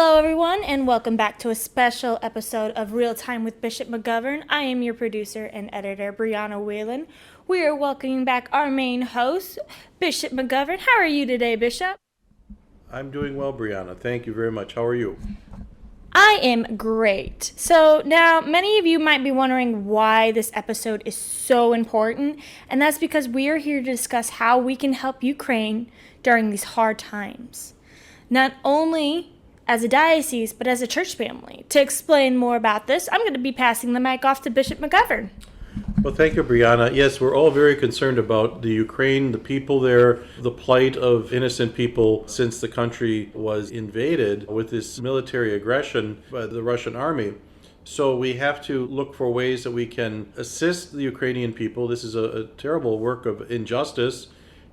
Hello, everyone, and welcome back to a special episode of Real Time with Bishop McGovern. I am your producer and editor, Brianna Whalen. We are welcoming back our main host, Bishop McGovern. How are you today, Bishop? I'm doing well, Brianna. Thank you very much. How are you? I am great. So now, many of you might be wondering why this episode is so important, and that's because we are here to discuss how we can help Ukraine during these hard times. Not only as a diocese, but as a church family. To explain more about this, I'm going to be passing the mic off to Bishop McGovern. Well, thank you, Brianna. Yes, we're all very concerned about the Ukraine, the people there, the plight of innocent people since the country was invaded with this military aggression by the Russian army. So we have to look for ways that we can assist the Ukrainian people. This is a terrible work of injustice,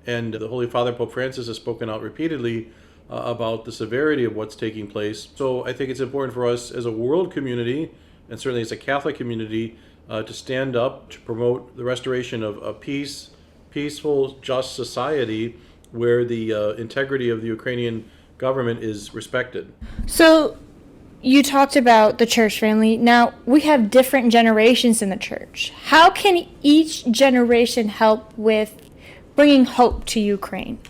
and the Holy Father, Pope Francis, has spoken out repeatedly about the severity of what's taking place. So I think it's important for us as a world community, and certainly as a Catholic community, to stand up to promote the restoration of a peaceful, just society where the integrity of the Ukrainian government is respected. So you talked about the church family. Now, we have different generations in the church. How can each generation help with bringing hope to Ukraine?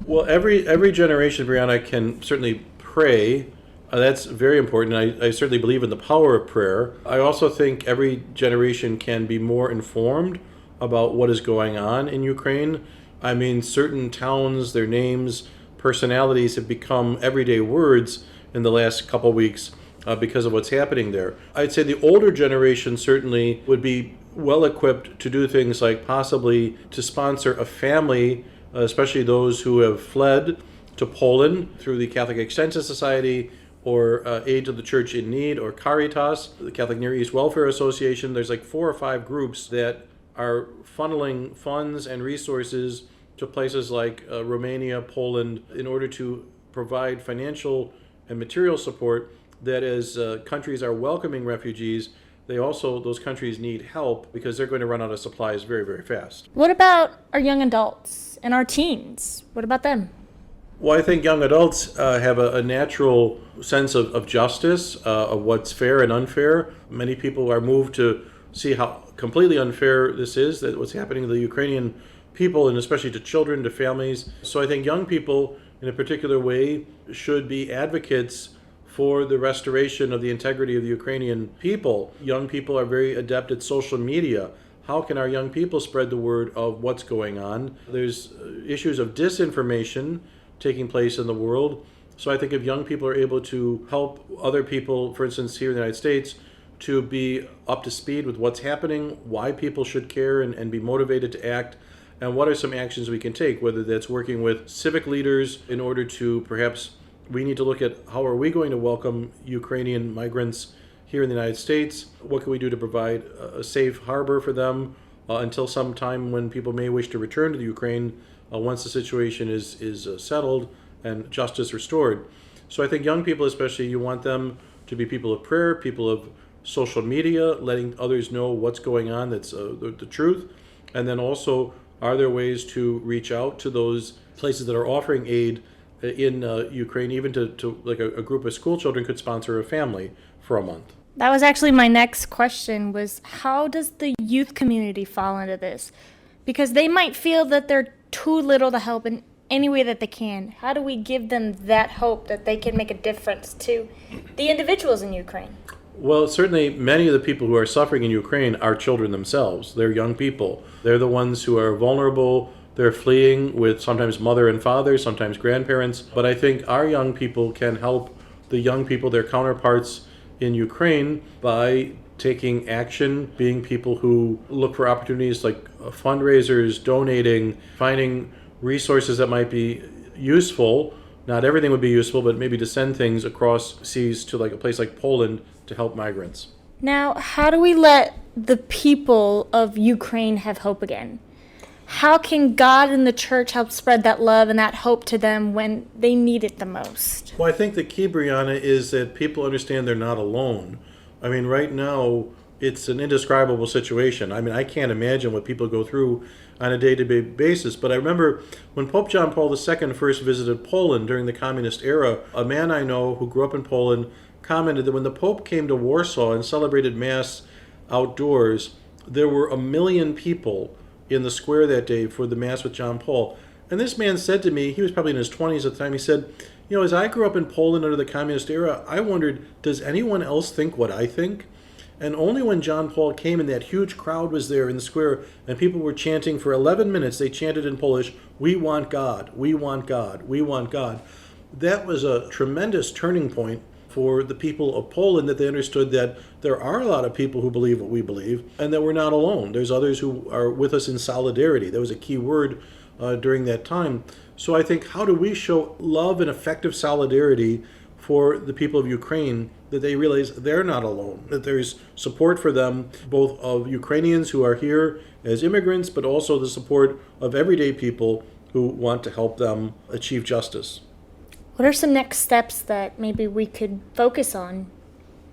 Well, every generation, Brianna, can certainly pray. That's very important. I certainly believe in the power of prayer. I also think every generation can be more informed about what is going on in Ukraine. I mean, certain towns, their names, personalities have become everyday words in the last couple of weeks because of what's happening there. I'd say the older generation certainly would be well equipped to do things like possibly to sponsor a family, especially those who have fled to Poland through the Catholic Extension Society or Aid to the Church in Need or Caritas, the Catholic Near East Welfare Association. There's like 4 or 5 groups that are funneling funds and resources to places like Romania, Poland, in order to provide financial and material support that as countries are welcoming refugees, those countries need help because they're going to run out of supplies very, very fast. What about our young adults and our teens? What about them? Well, I think young adults have a natural sense of justice, of what's fair and unfair. Many people are moved to see how completely unfair this is, that what's happening to the Ukrainian people, and especially to children, to families. So I think young people, in a particular way, should be advocates for the restoration of the integrity of the Ukrainian people. Young people are very adept at social media. How can our young people spread the word of what's going on? There's issues of disinformation taking place in the world. So I think if young people are able to help other people, for instance, here in the United States, to be up to speed with what's happening, why people should care and be motivated to act, and what are some actions we can take, whether that's working with civic leaders in order to perhaps we need to look at how are we going to welcome Ukrainian migrants here in the United States? What can we do to provide a safe harbor for them until some time when people may wish to return to the Ukraine once the situation is settled and justice restored. So I think young people especially, you want them to be people of prayer, people of social media, letting others know what's going on, that's the truth. And then also, are there ways to reach out to those places that are offering aid in Ukraine, even to like a group of school children could sponsor a family for a month. That was actually my next question, was how does the youth community fall into this? Because they might feel that they're too little to help in any way that they can. How do we give them that hope that they can make a difference to the individuals in Ukraine? Well, certainly many of the people who are suffering in Ukraine are children themselves. They're young people. They're the ones who are vulnerable. They're fleeing with sometimes mother and father, sometimes grandparents. But I think our young people can help the young people, their counterparts in Ukraine, by taking action, being people who look for opportunities like fundraisers, donating, finding resources that might be useful. Not everything would be useful, but maybe to send things across seas to like a place like Poland to help migrants. Now, how do we let the people of Ukraine have hope again? How can God and the church help spread that love and that hope to them when they need it the most? Well, I think the key, Brianna, is that people understand they're not alone. I mean, right now, it's an indescribable situation. I mean, I can't imagine what people go through on a day-to-day basis. But I remember when Pope John Paul II first visited Poland during the communist era, a man I know who grew up in Poland commented that when the Pope came to Warsaw and celebrated Mass outdoors, there were 1 million people in the square that day for the Mass with John Paul. And this man said to me, he was probably in his 20s at the time, he said, as I grew up in Poland under the communist era, I wondered, does anyone else think what I think? And only when John Paul came and that huge crowd was there in the square and people were chanting for 11 minutes, they chanted in Polish, "We want God, we want God, we want God." That was a tremendous turning point for the people of Poland, that they understood that there are a lot of people who believe what we believe and that we're not alone. There's others who are with us in solidarity. That was a key word during that time. So I think, how do we show love and effective solidarity for the people of Ukraine, that they realize they're not alone, that there's support for them, both of Ukrainians who are here as immigrants, but also the support of everyday people who want to help them achieve justice. What are some next steps that maybe we could focus on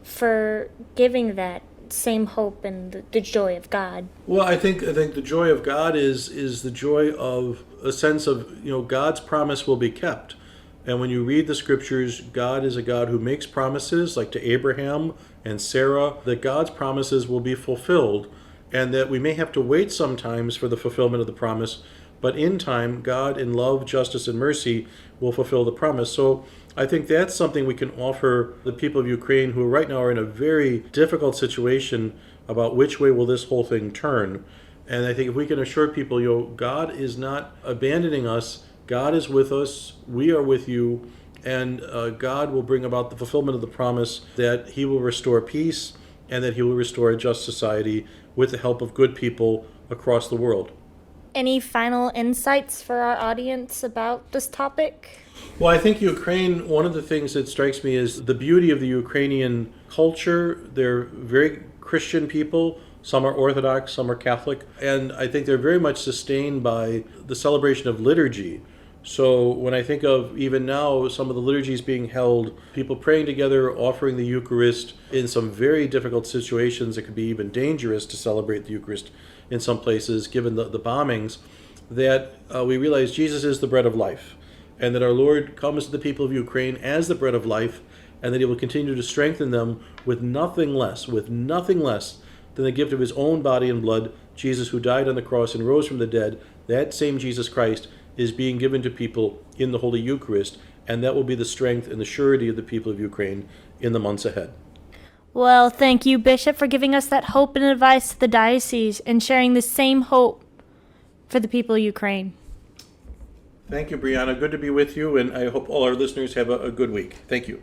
for giving that same hope and the joy of God? Well, I think the joy of God is the joy of a sense of, God's promise will be kept. And when you read the scriptures, God is a God who makes promises, like to Abraham and Sarah, that God's promises will be fulfilled, and that we may have to wait sometimes for the fulfillment of the promise, but in time, God in love, justice, and mercy will fulfill the promise. So I think that's something we can offer the people of Ukraine, who right now are in a very difficult situation about which way will this whole thing turn. And I think if we can assure people, God is not abandoning us, God is with us, we are with you, and God will bring about the fulfillment of the promise that he will restore peace and that he will restore a just society with the help of good people across the world. Any final insights for our audience about this topic? Well, I think Ukraine, one of the things that strikes me is the beauty of the Ukrainian culture. They're very Christian people. Some are Orthodox, some are Catholic. And I think they're very much sustained by the celebration of liturgy. So when I think of even now some of the liturgies being held, people praying together, offering the Eucharist in some very difficult situations, it could be even dangerous to celebrate the Eucharist in some places, given the bombings, that we realize Jesus is the bread of life, and that our Lord comes to the people of Ukraine as the bread of life, and that he will continue to strengthen them with nothing less than the gift of his own body and blood, Jesus, who died on the cross and rose from the dead. That same Jesus Christ is being given to people in the Holy Eucharist, and that will be the strength and the surety of the people of Ukraine in the months ahead. Well, thank you, Bishop, for giving us that hope and advice to the diocese and sharing the same hope for the people of Ukraine. Thank you, Brianna. Good to be with you, and I hope all our listeners have a good week. Thank you.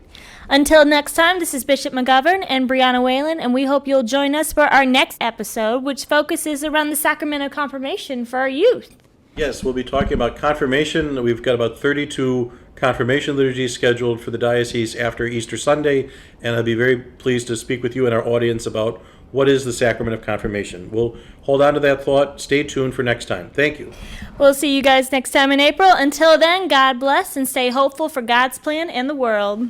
Until next time, this is Bishop McGovern and Brianna Whalen, and we hope you'll join us for our next episode, which focuses around the sacrament of confirmation for our youth. Yes, we'll be talking about confirmation. We've got about 32 confirmation liturgies scheduled for the diocese after Easter Sunday, and I'll be very pleased to speak with you and our audience about what is the sacrament of confirmation. We'll hold on to that thought. Stay tuned for next time. Thank you. We'll see you guys next time in April. Until then, God bless and stay hopeful for God's plan and the world.